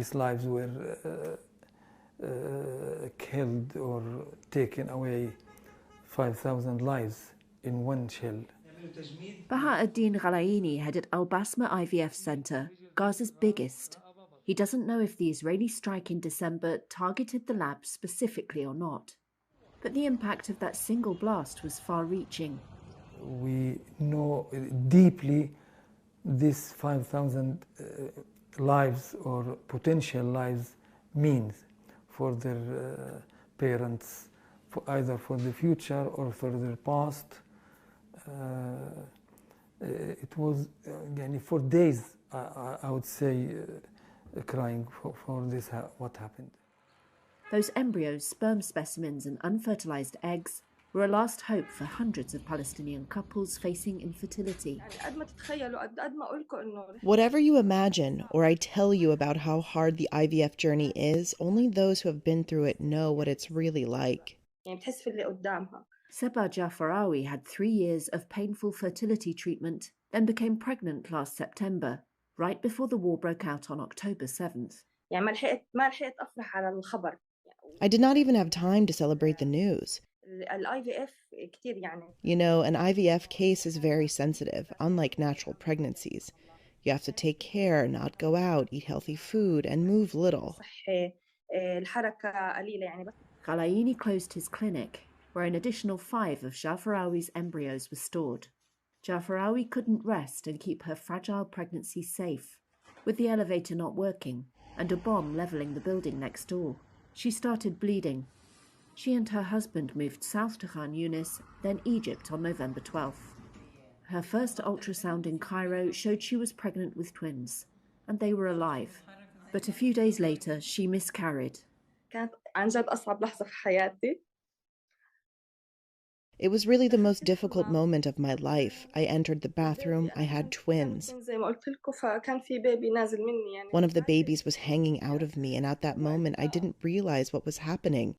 these lives were killed or taken away, 5,000 lives in one shell. Bahauddin Ghalaini headed Al Basma IVF Center, Gaza's biggest. He doesn't know if the Israeli strike in December targeted the lab specifically or not. But the impact of that single blast was far-reaching. We know deeply this 5,000 lives or potential lives means for their parents, either for the future or for their past. It was for days, I would say, crying for this, what happened. Those embryos, sperm specimens and unfertilized eggs were a last hope for hundreds of Palestinian couples facing infertility. Whatever you imagine or I tell you about how hard the IVF journey is, only those who have been through it know what it's really like. Seba Jafarawi had 3 years of painful fertility treatment, then became pregnant last September, right before the war broke out on October 7th. I did not even have time to celebrate the news. You know, an IVF case is very sensitive, unlike natural pregnancies. You have to take care, not go out, eat healthy food, and move little. Ghalaini closed his clinic, where an additional 5 of Jafarawi's embryos were stored. Jafarawi couldn't rest and keep her fragile pregnancy safe, with the elevator not working and a bomb levelling the building next door. She started bleeding. She and her husband moved south to Khan Yunis, then Egypt on November 12th. Her first ultrasound in Cairo showed she was pregnant with twins, and they were alive. But a few days later, she miscarried. It was really the most difficult moment of my life. I entered the bathroom. I had twins. One of the babies was hanging out of me, and at that moment, I didn't realize what was happening.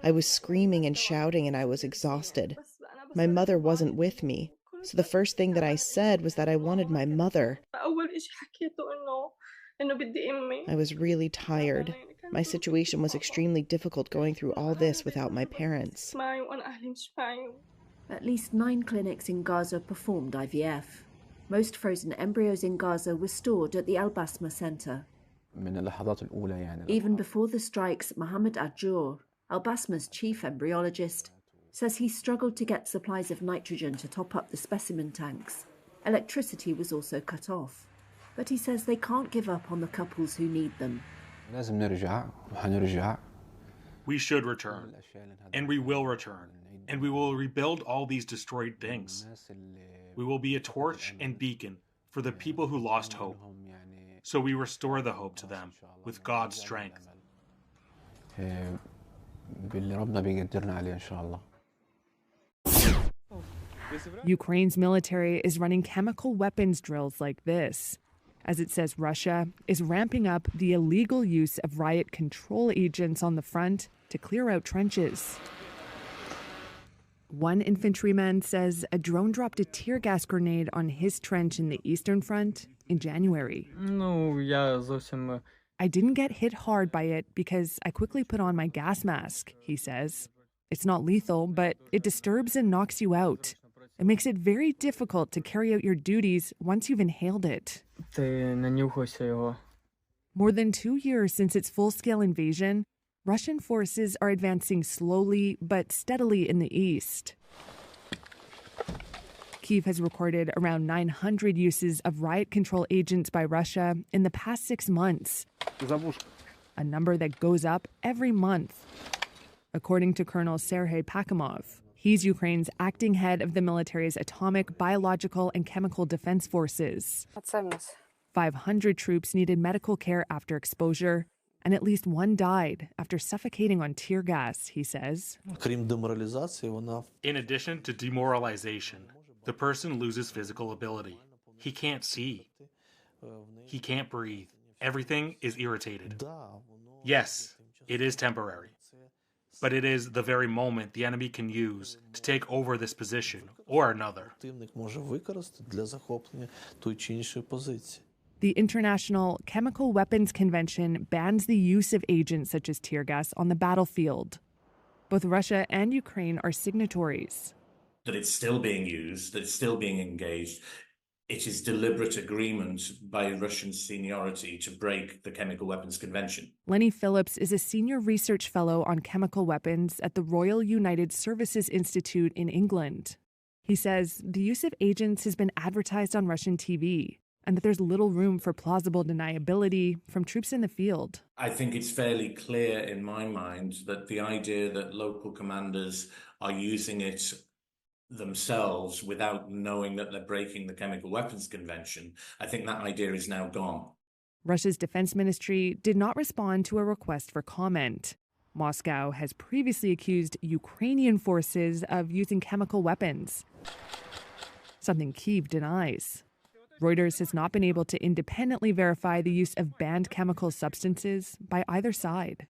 I was screaming and shouting, and I was exhausted. My mother wasn't with me, so the first thing that I said was that I wanted my mother. I was really tired. My situation was extremely difficult going through all this without my parents. At least 9 clinics in Gaza performed IVF. Most frozen embryos in Gaza were stored at the Al Basma Center. Even before the strikes, Mohammed Ajur, Al Basma's chief embryologist, says he struggled to get supplies of nitrogen to top up the specimen tanks. Electricity was also cut off. But he says they can't give up on the couples who need them. We should return, and we will return, and we will rebuild all these destroyed things. We will be a torch and beacon for the people who lost hope, so we restore the hope to them with God's strength. Ukraine's military is running chemical weapons drills like this. As it says, Russia is ramping up the illegal use of riot control agents on the front to clear out trenches. One infantryman says a drone dropped a tear gas grenade on his trench in the Eastern Front in January. I didn't get hit hard by it because I quickly put on my gas mask, he says. It's not lethal, but it disturbs and knocks you out. It makes it very difficult to carry out your duties once you've inhaled it. More than 2 years since its full-scale invasion, Russian forces are advancing slowly but steadily in the east. Kyiv has recorded around 900 uses of riot control agents by Russia in the past 6 months, a number that goes up every month. According to Colonel Sergei Pakimov, he's Ukraine's acting head of the military's atomic, biological, and chemical defense forces. 500 troops needed medical care after exposure, and at least one died after suffocating on tear gas, he says. In addition to demoralization, the person loses physical ability. He can't see. He can't breathe. Everything is irritated. Yes, it is temporary. But it is the very moment the enemy can use to take over this position or another. The International Chemical Weapons Convention bans the use of agents such as tear gas on the battlefield. Both Russia and Ukraine are signatories. That it's still being used, that it's still being engaged. It is deliberate agreement by Russian seniority to break the Chemical Weapons Convention. Lenny Phillips is a senior research fellow on chemical weapons at the Royal United Services Institute in England. He says the use of agents has been advertised on Russian TV, and that there's little room for plausible deniability from troops in the field. I think it's fairly clear in my mind that the idea that local commanders are using it themselves without knowing that they're breaking the Chemical Weapons Convention, I think that idea is now gone. Russia's defense ministry did not respond to a request for comment. Moscow has previously accused Ukrainian forces of using chemical weapons, something Kyiv denies. Reuters has not been able to independently verify the use of banned chemical substances by either side.